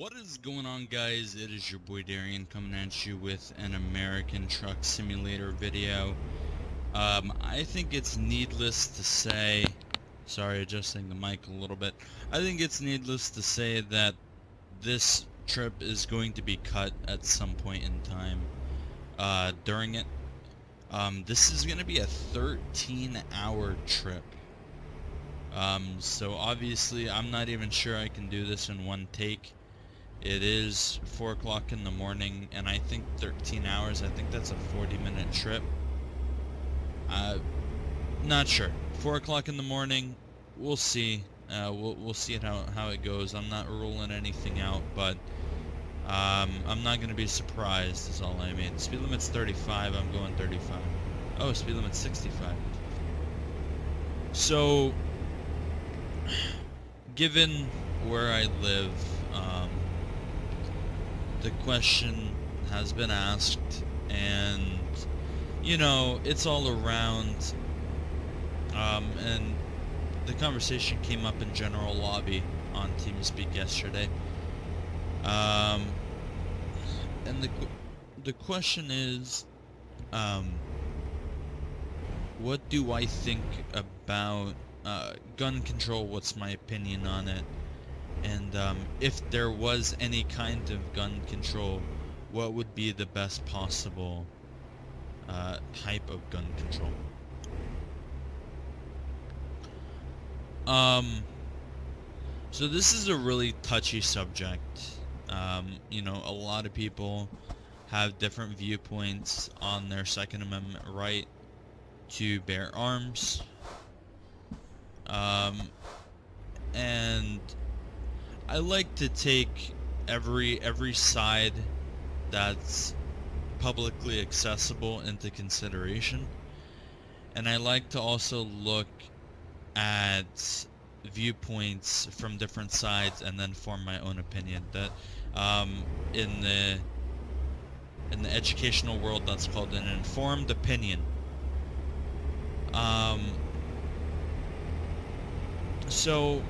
What is going on, guys? It is your boy Darian coming at you with an American Truck Simulator video. I think it's needless to say, sorry, adjusting the mic a little bit. I think it's needless to say that this trip is going to be cut at some point in time during it. This is going to be a 13-hour trip. So obviously I'm not even sure I can do this in one take. It is 4 o'clock in the morning, and I think 13 hours, I think that's a 40-minute trip. Not sure. 4 o'clock in the morning, we'll see. We'll see how it goes. I'm not ruling anything out, but I'm not going to be surprised is all I mean. Speed limit's 35, I'm going 35. Oh, speed limit's 65. So, given where I live, the question has been asked, and you know, it's all around, and the conversation came up in general lobby on TeamSpeak yesterday, and the question is, what do I think about gun control? What's my opinion on it? And if there was any kind of gun control, what would be the best possible type of gun control? So this is a really touchy subject. You know, a lot of people have different viewpoints on their Second Amendment right to bear arms. And I like to take every side that's publicly accessible into consideration, and I like to also look at viewpoints from different sides and then form my own opinion. That in the educational world, that's called an informed opinion. So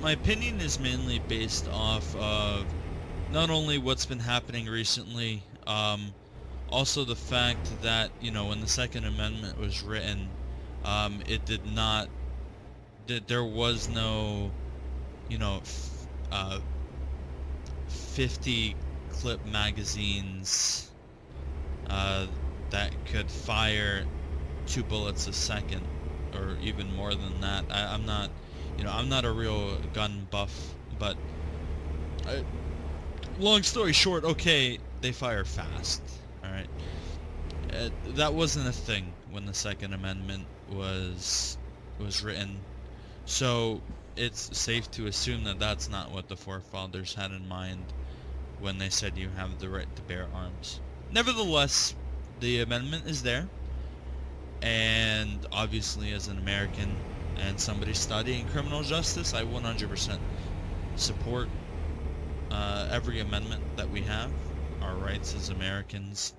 my opinion is mainly based off of not only what's been happening recently, also the fact that, you know, when the Second Amendment was written, there was no, you know, 50 clip magazines that could fire 2 bullets a second, or even more than that. I'm not, you know, I'm not a real gun buff, but long story short, okay, they fire fast. All right, that wasn't a thing when the Second Amendment was written, so it's safe to assume that that's not what the forefathers had in mind when they said you have the right to bear arms. Nevertheless, the amendment is there, and obviously, as an American and somebody studying criminal justice, I 100% support every amendment that we have, our rights as Americans,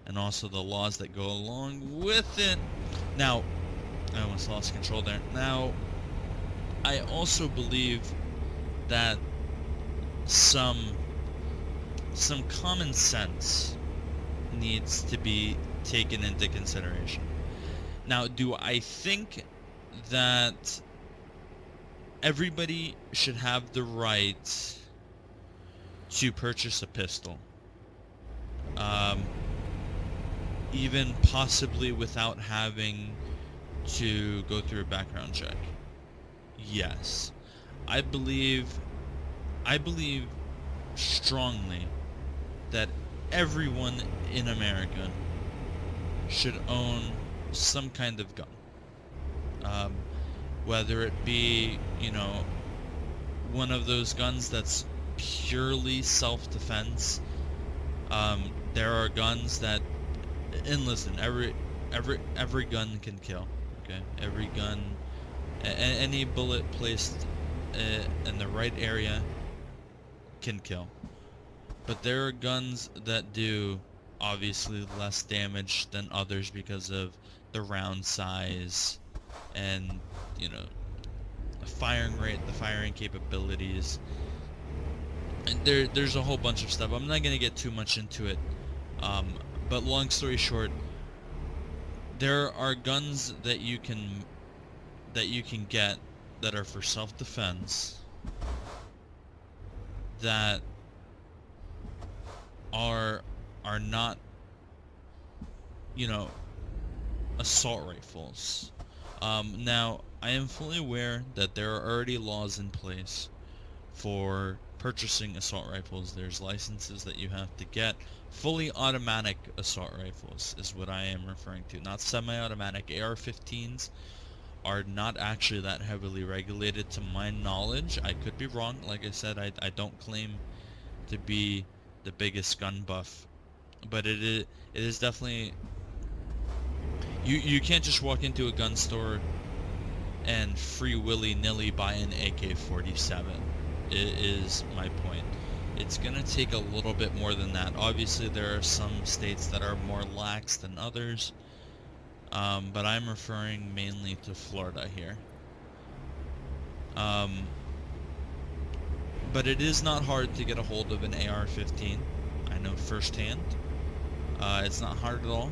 and also the laws that go along with it. Now, I almost lost control there. Now, I also believe that some common sense needs to be taken into consideration. Now, do I think that everybody should have the right to purchase a pistol, even possibly without having to go through a background check? Yes. I believe strongly that everyone in America should own some kind of gun, whether it be, you know, one of those guns that's purely self-defense. There are guns that, and listen, every gun can kill. Okay, every gun, any bullet placed in the right area can kill. But there are guns that do obviously less damage than others because of the round size and, you know, the firing rate, the firing capabilities. there's a whole bunch of stuff. I'm not gonna get too much into it. But long story short, there are guns that you can get that are for self-defense that are not, you know, assault rifles. Now, I am fully aware that there are already laws in place for purchasing assault rifles. There's licenses that you have to get. Fully automatic assault rifles is what I am referring to, not semi-automatic. AR-15s are not actually that heavily regulated to my knowledge. I could be wrong. Like I said, I don't claim to be the biggest gun buff, but it is definitely, you can't just walk into a gun store and free willy-nilly buy an AK-47. Is my point. It's gonna take a little bit more than that. Obviously there are some states that are more lax than others, but I'm referring mainly to Florida here. But it is not hard to get a hold of an AR-15. I know firsthand. It's not hard at all.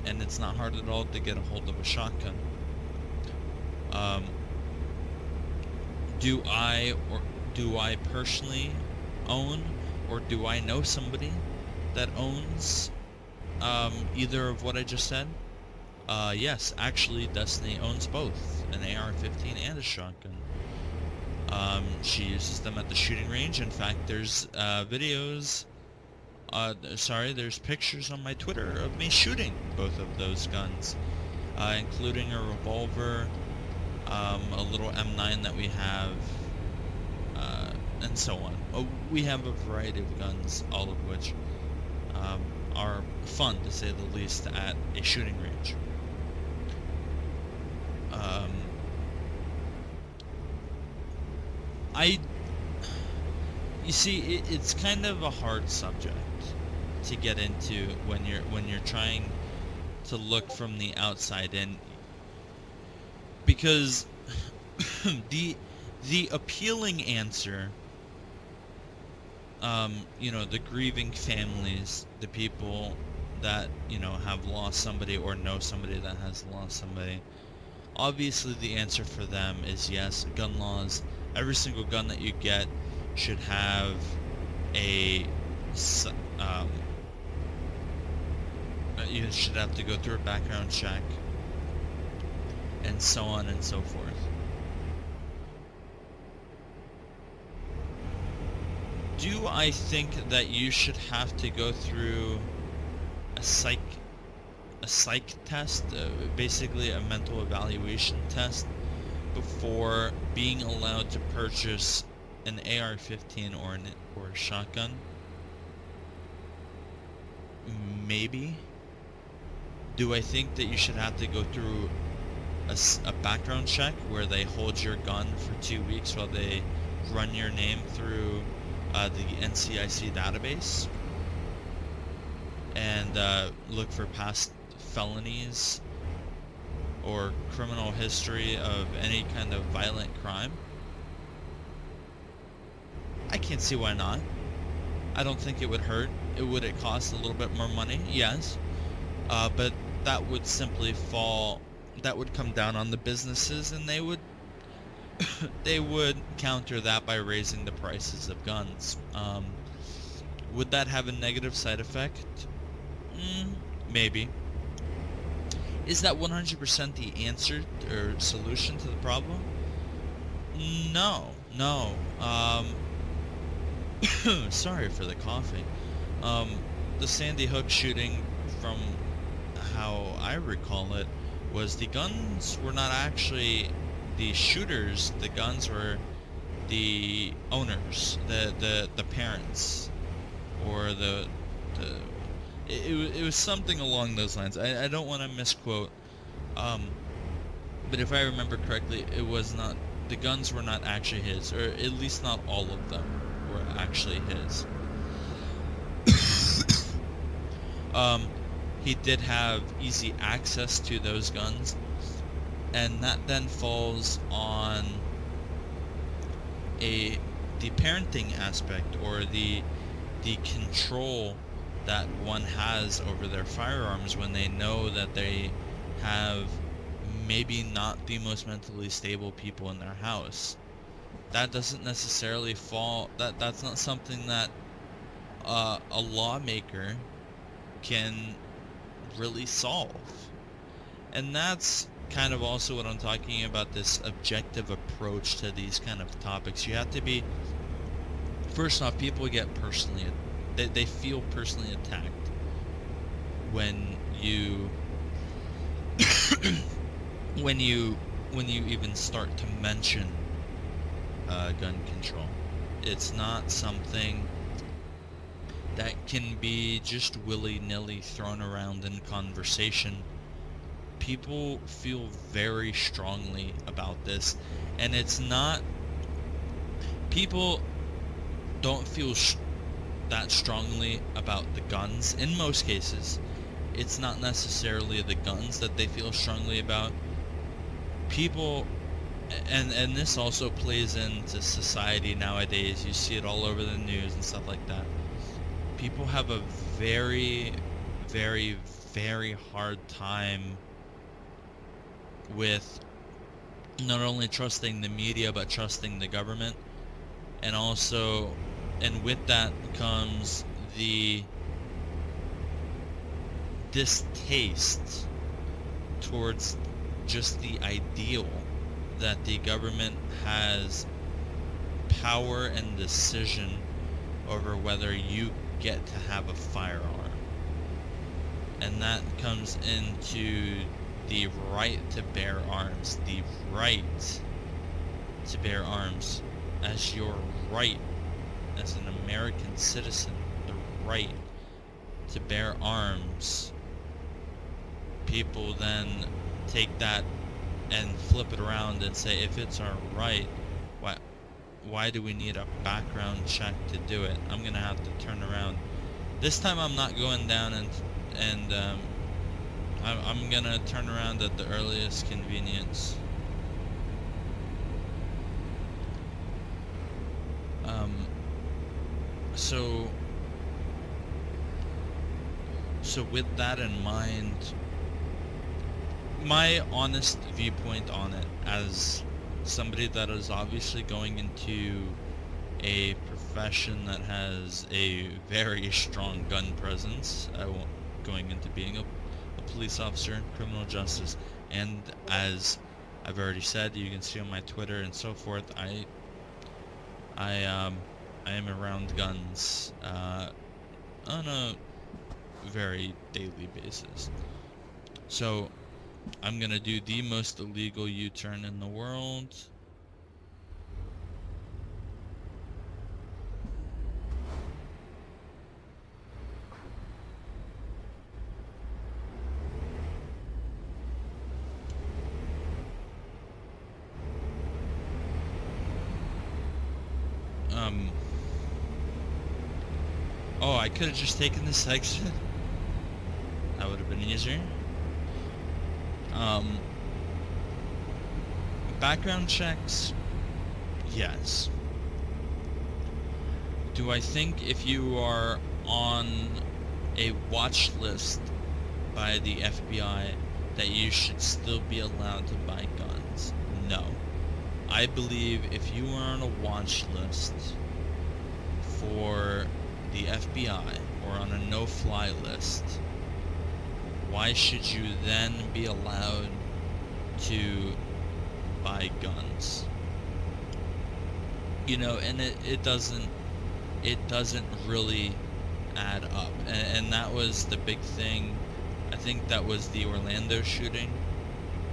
And it's not hard at all to get a hold of a shotgun. Do I personally own, or do I know somebody that owns either of what I just said? Yes, actually Destiny owns both, an AR-15 and a shotgun. She uses them at the shooting range. In fact, there's there's pictures on my Twitter of me shooting both of those guns, including a revolver, a little M9 that we have, and so on. We have a variety of guns, all of which are fun, to say the least, at a shooting range. You see, it's kind of a hard subject to get into when you're trying to look from the outside in, because the appealing answer, the grieving families, the people that, have lost somebody or know somebody that has lost somebody, obviously the answer for them is yes, gun laws. Every single gun that you get should have you should have to go through a background check, and so on and so forth. Do I think that you should have to go through a psych test, basically a mental evaluation test, before being allowed to purchase an AR-15 or a shotgun? Maybe. Do I think that you should have to go through a background check where they hold your gun for 2 weeks while they run your name through the NCIC database and look for past felonies or criminal history of any kind of violent crime? I can't see why not. I don't think it would hurt. Would it cost a little bit more money? Yes. But that would simply that would come down on the businesses, and they would counter that by raising the prices of guns. Would that have a negative side effect? Maybe. Is that 100% the answer or solution to the problem? No. Sorry for the coughing. The Sandy Hook shooting, from how I recall it, was the guns were not actually the shooters. The guns were the owners, the parents, or it was something along those lines. I don't want to misquote, but if I remember correctly, it was not, the guns were not actually his, or at least not all of them were actually his. He did have easy access to those guns, and that then falls on the the parenting aspect, or the control that one has over their firearms when they know that they have maybe not the most mentally stable people in their house. That doesn't necessarily fall, that's not something that a lawmaker can really solve. And that's kind of also what I'm talking about, this objective approach to these kind of topics. You have to be, first off, people get personally, they feel personally attacked when you when you even start to mention gun control. It's not something that can be just willy-nilly thrown around in conversation. People feel very strongly about this, and it's not, people don't feel that strongly about the guns. In most cases, it's not necessarily the guns that they feel strongly about. People, and this also plays into society nowadays, you see it all over the news and stuff like that. People have a very, very, very hard time with not only trusting the media, but trusting the government. And also, and with that comes the distaste towards just the ideal that the government has power and decision over whether you get to have a firearm. And that comes into the right to bear arms, the right to bear arms as your right as an American citizen, the right to bear arms. People then take that and flip it around and say, if it's our right, why do we need a background check to do it? I'm gonna have to turn around. This time I'm not going down and I'm gonna turn around at the earliest convenience. So with that in mind, my honest viewpoint on it, as somebody that is obviously going into a profession that has a very strong gun presence, going into being a police officer in criminal justice, and as I've already said, you can see on my Twitter and so forth, I am around guns on a very daily basis. So I'm gonna do the most illegal U-turn in the world. Oh, I could have just taken this exit. That would have been easier. Background checks, yes. Do I think if you are on a watch list by the FBI that you should still be allowed to buy guns? No. I believe if you are on a watch list for the FBI or on a no-fly list, why should you then be allowed to buy guns? You know, and it doesn't really add up. And that was the big thing. I think that was the Orlando shooting,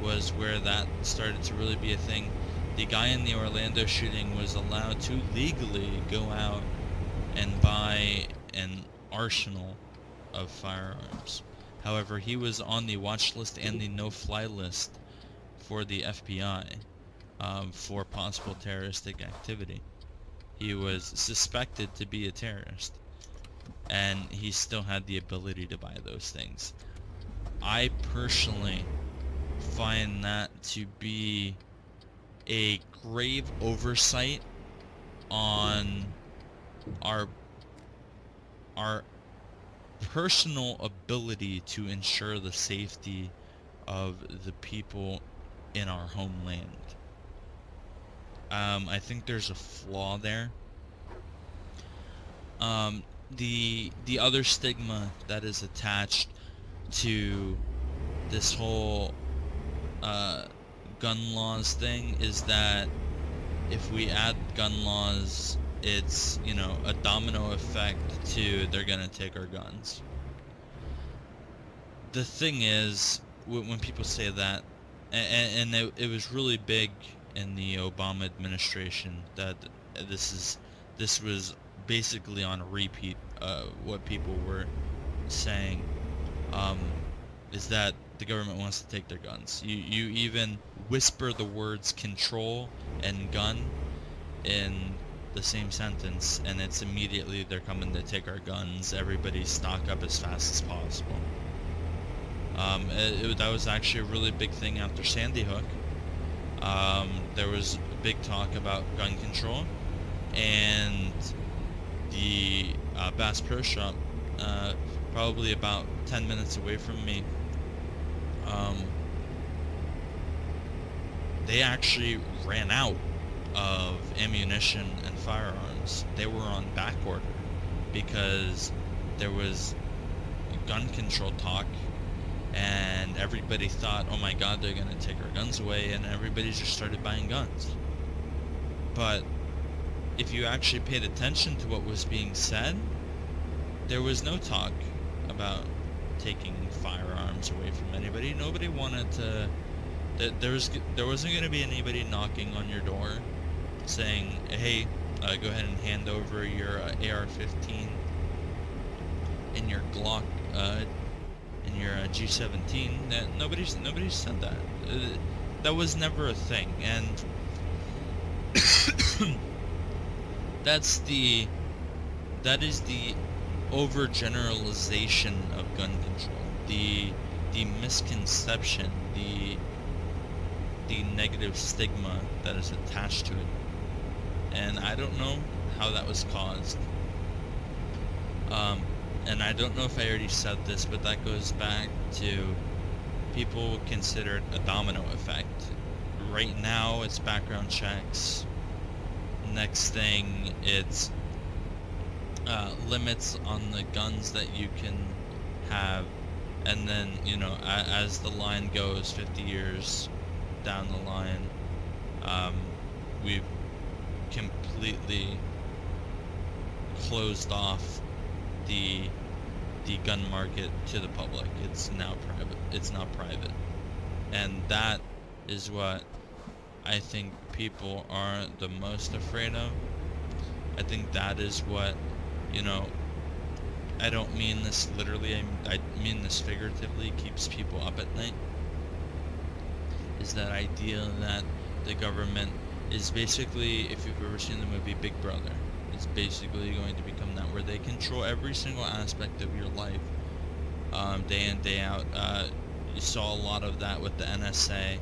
was where that started to really be a thing. The guy in the Orlando shooting was allowed to legally go out and buy an arsenal of firearms. However, he was on the watch list and the no-fly list for the FBI for possible terroristic activity. He was suspected to be a terrorist, and he still had the ability to buy those things. I personally find that to be a grave oversight on our personal ability to ensure the safety of the people in our homeland. I think there's a flaw there. The other stigma that is attached to this whole gun laws thing is that if we add gun laws, it's, you know, a domino effect to they're gonna take our guns. The thing is, when people say that, and it was really big in the Obama administration, that this was basically on a repeat, what people were saying, is that the government wants to take their guns. You even whisper the words control and gun in the same sentence, and it's immediately they're coming to take our guns. Everybody stock up as fast as possible. That was actually a really big thing after Sandy Hook. There was a big talk about gun control, and the Bass Pro Shop, probably about 10 minutes away from me, they actually ran out of ammunition and firearms. They were on back order because there was gun control talk, and everybody thought, oh my god, they're gonna take our guns away, and everybody just started buying guns. But if you actually paid attention to what was being said, there was no talk about taking firearms away from anybody. Nobody wanted to. There wasn't going to be anybody knocking on your door saying, hey, go ahead and hand over your AR-15 and your Glock and your G17. Nobody said that. That was never a thing, and that is the overgeneralization of gun control, the misconception, the negative stigma that is attached to it. And I don't know how that was caused. And I don't know if I already said this, but that goes back to people consider it a domino effect. Right now it's background checks. Next thing, it's limits on the guns that you can have, and then, you know, as the line goes 50 years down the line, we've completely closed off the gun market to the public. It's now private, and that is what I think people are the most afraid of. I think that is what, you know, I don't mean this literally, I mean this figuratively, keeps people up at night, is that idea that the government is basically, if you've ever seen the movie Big Brother, it's basically going to become that, where they control every single aspect of your life, day in, day out. You saw a lot of that with the NSA,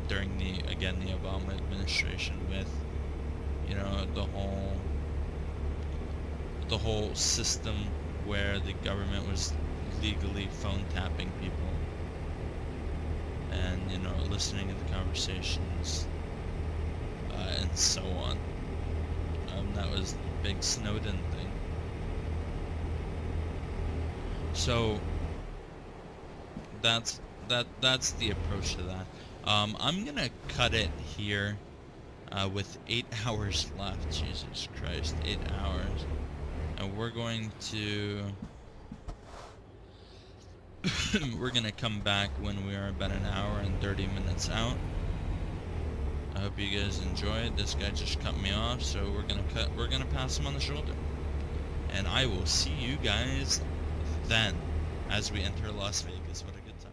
during the Obama administration, with, you know, the whole system where the government was legally phone tapping people and, you know, listening to the conversations, and so on. That was the big Snowden thing. So that's the approach to that. I'm gonna cut it here, with 8 hours left. Jesus Christ, 8 hours. And we're going to we're gonna come back when we are about an hour and 30 minutes out. I hope you guys enjoyed. This guy just cut me off, so we're gonna pass him on the shoulder. And I will see you guys then as we enter Las Vegas. What a good time.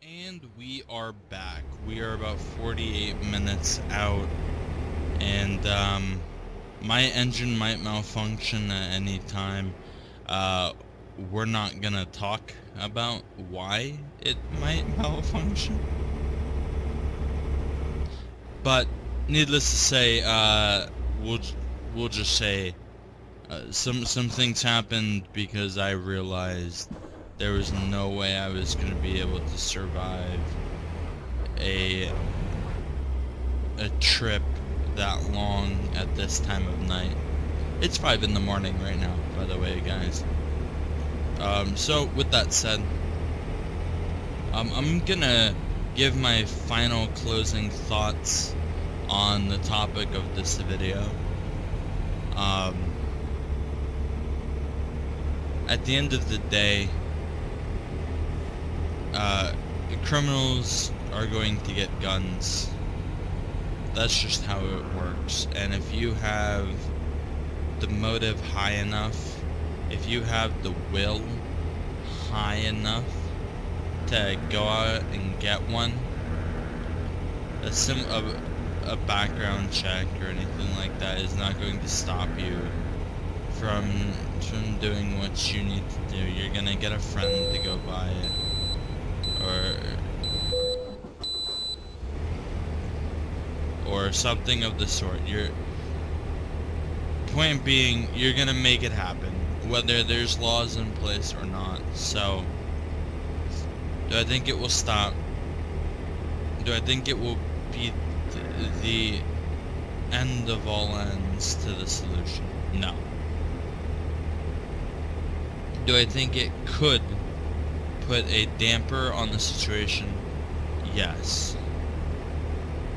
And we are back. We are about 48 minutes out, and my engine might malfunction at any time. We're not gonna talk about why it might malfunction, but needless to say, we'll just say some things happened because I realized there was no way I was going to be able to survive a trip that long at this time of night. It's 5 in the morning right now, by the way, guys. So with that said, I'm gonna give my final closing thoughts on the topic of this video. At the end of the day, criminals are going to get guns. That's just how it works. And if you have the motive high enough, if you have the will high enough to go out and get one, a background check or anything like that is not going to stop you from doing what you need to do. You're gonna get a friend to go buy it, or something of the sort. Point being, you're gonna make it happen, whether there's laws in place or not. So, do I think it will stop? Do I think it will be the end of all ends to the solution? No. Do I think it could put a damper on the situation? Yes.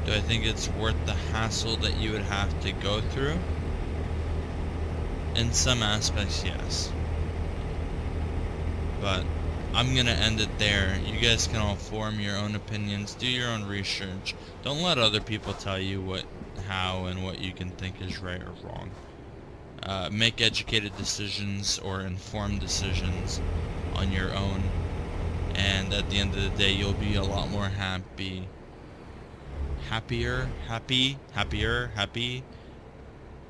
Do I think it's worth the hassle that you would have to go through? In some aspects, yes. But I'm gonna end it there. You guys can all form your own opinions, do your own research. Don't let other people tell you how and what you can think is right or wrong. Make educated decisions or informed decisions on your own, and at the end of the day, you'll be a lot more happy.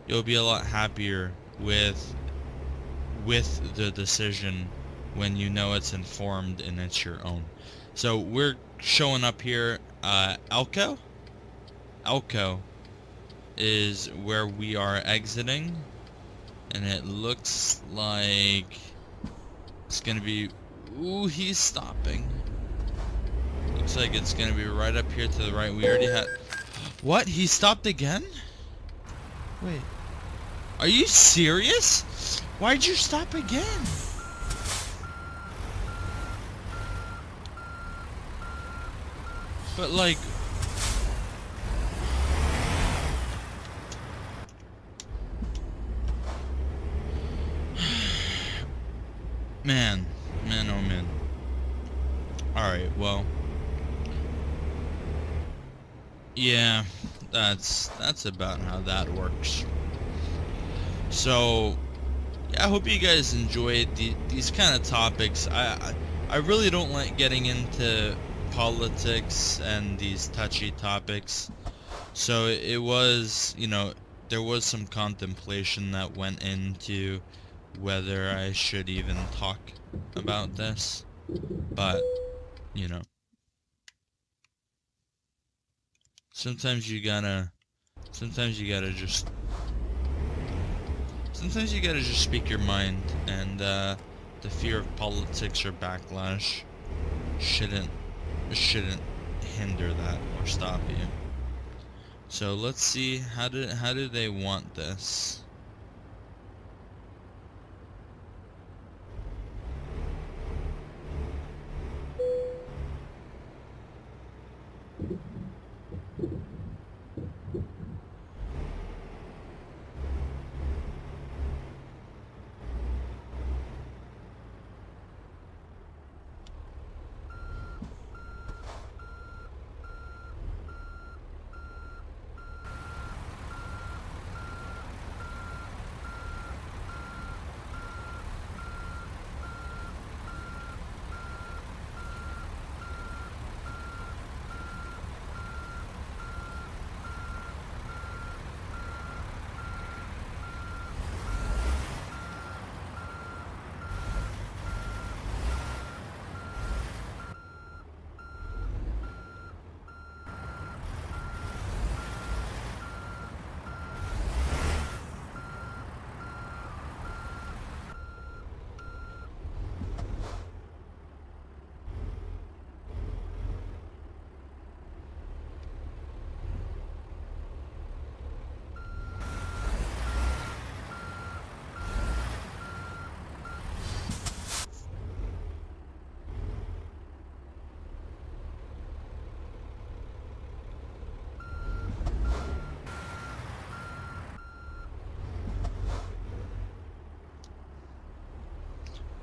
You'll be a lot happier with the decision when you know it's informed and it's your own. So we're showing up here. Elko is where we are exiting, and it looks like it's gonna be, ooh, he's stopping. Looks like it's gonna be right up here to the right. We already had, what? He stopped again? Wait, are you serious? Why'd you stop again? But like, man, oh man. Alright, well, yeah, that's about how that works. So, yeah, I hope you guys enjoyed these kind of topics. I really don't like getting into politics and these touchy topics. So it was, there was some contemplation that went into whether I should even talk about this. But, sometimes you gotta just speak your mind, and the fear of politics or backlash shouldn't hinder that or stop you. So let's see, how do they want this?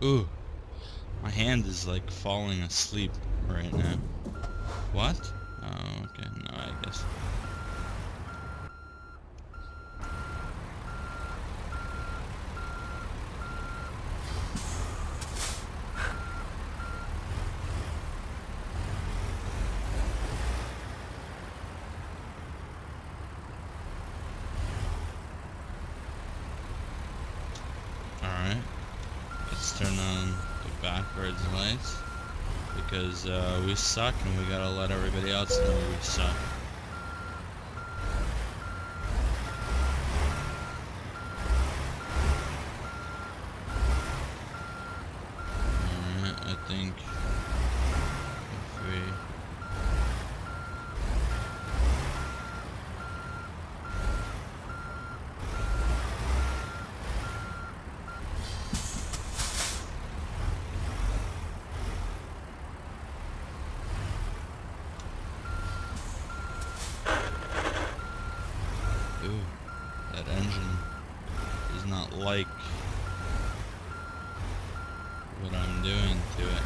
Ooh, my hand is like falling asleep right now. What? Oh, okay. No, I guess. Alright. Let's turn on the backwards lights. Because we suck and we gotta let everybody else know we suck. Alright, I think if we... Ooh, that engine does not like what I'm doing to it.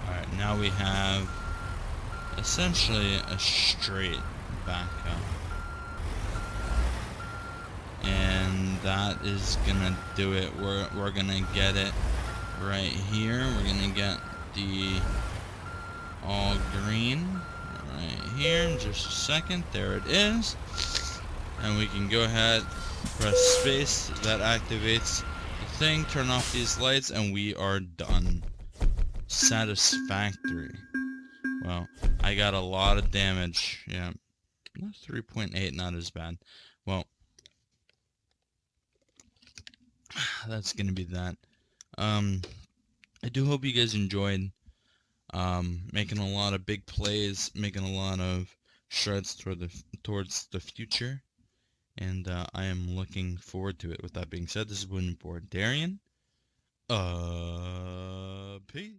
Alright, now we have essentially a straight backup. And that is gonna do it. We're gonna get it right here. We're gonna get the all green right here in just a second. There it is. And we can go ahead, press space. That activates the thing. Turn off these lights, and we are done. Satisfactory. Well, I got a lot of damage. Yeah, 3.8, not as bad. Well, that's gonna be that. I do hope you guys enjoyed. Making a lot of big plays, making a lot of strides towards the future, and I am looking forward to it. With that being said, this is William for Darian. Peace.